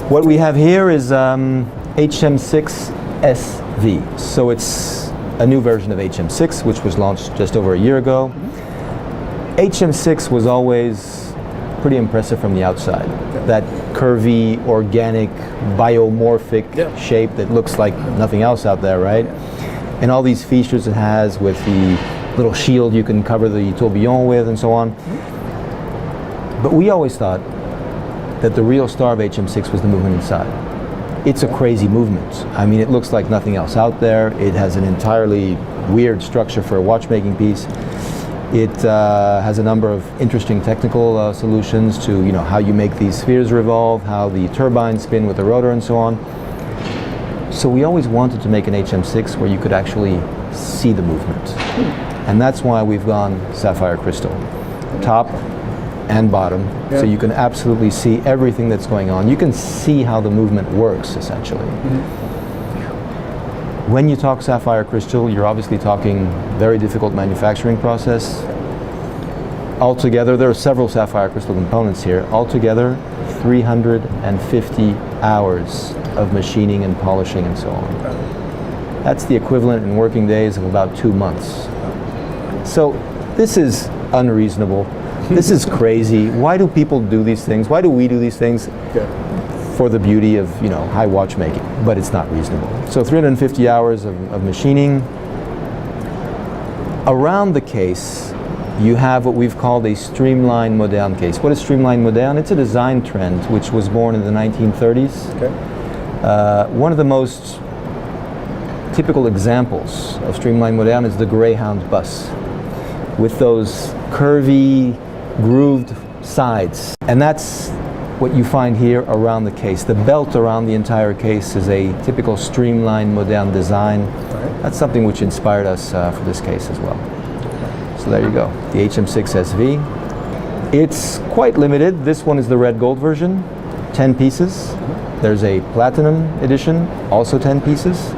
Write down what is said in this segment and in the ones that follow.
What we have here is HM6 SV. So it's a new version of HM6, which was launched just over a year ago. HM6 was always pretty impressive from the outside. That curvy, organic, biomorphic shape that looks like nothing else out there, right? And all these features it has with the little shield you can cover the tourbillon with and so on. But we always thought that the real star of HM6 was the movement inside. It's a crazy movement. I mean, it looks like nothing else out there. It has an entirely weird structure for a watchmaking piece. It has a number of interesting technical solutions to, you know, how you make these spheres revolve, how the turbines spin with the rotor and so on. So we always wanted to make an HM6 where you could actually see the movement. And that's why we've gone Sapphire Crystal. Top and bottom, so you can absolutely see everything that's going on. You can see how the movement works, essentially. When you talk Sapphire Crystal, you're obviously talking very difficult manufacturing process. Altogether, there are several Sapphire Crystal components here. Altogether, 350 hours of machining and polishing and so on. That's the equivalent in working days of about 2 months. So this is unreasonable. This is crazy. Why do people do these things? Why do we do these things? For the beauty of, you know, high watchmaking, but it's not reasonable. So 350 hours of machining. Around the case, you have what we've called a Streamlined Modown case. What is Streamlined Modown? It's a design trend which was born in the 1930s. One of the most typical examples of Streamlined Modown is the Greyhound bus, with those curvy, grooved sides. And that's what you find here around the case. The belt around the entire case is a typical Streamlined Modown design. That's something which inspired us for this case as well. So there you go, the HM6 SV. It's quite limited. This one is the red gold version, 10 pieces. There's a platinum edition, also 10 pieces,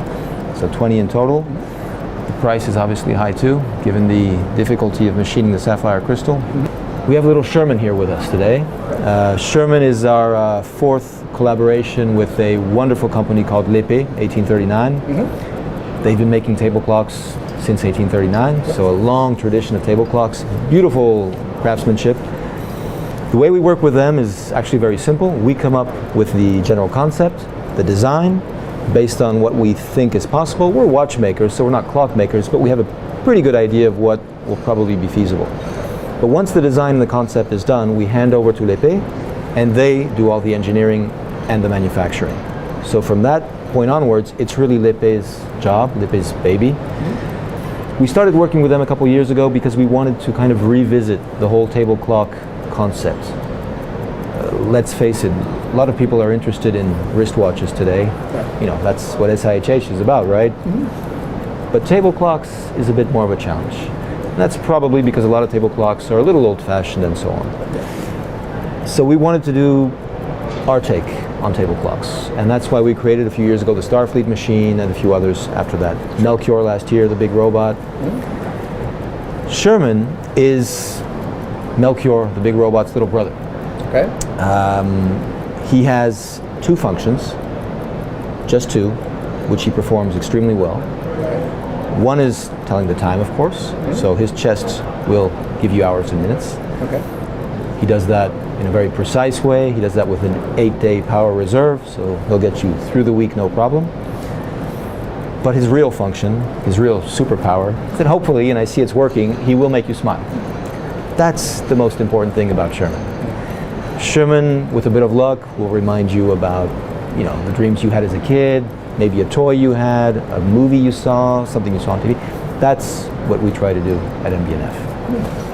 so 20 in total. The price is obviously high too, given the difficulty of machining the sapphire crystal. We have a little Sherman here with us today. Sherman is our fourth collaboration with a wonderful company called L'Épée, 1839. They've been making table clocks since 1839, so a long tradition of table clocks, beautiful craftsmanship. The way we work with them is actually very simple. We come up with the general concept, the design, based on what we think is possible. We're watchmakers, so we're not clock makers, but we have a pretty good idea of what will probably be feasible. But once the design and the concept is done, we hand over to L'Épée, and they do all the engineering and the manufacturing. So from that point onwards, it's really L'Épée's job, L'Épée's baby. We started working with them a couple years ago because we wanted to kind of revisit the whole table clock concept. Let's face it, a lot of people are interested in wristwatches today. You know, that's what SIHH is about, right? But table clocks is a bit more of a challenge. And that's probably because a lot of table clocks are a little old-fashioned and so on. So we wanted to do our take on table clocks, and that's why we created a few years ago the Starfleet machine and a few others after that. Melchior last year, the big robot. Sherman is Melchior, the big robot's little brother. He has two functions, just two, which he performs extremely well. One is telling the time, of course, so his chest will give you hours and minutes. He does that in a very precise way. He does that with an 8-day power reserve, so he'll get you through the week no problem. But his real function, his real superpower, is that hopefully, and I see it's working, he will make you smile. That's the most important thing about Sherman. Sherman, with a bit of luck, will remind you about, you know, the dreams you had as a kid, maybe a toy you had, a movie you saw, something you saw on TV. That's what we try to do at MB&F.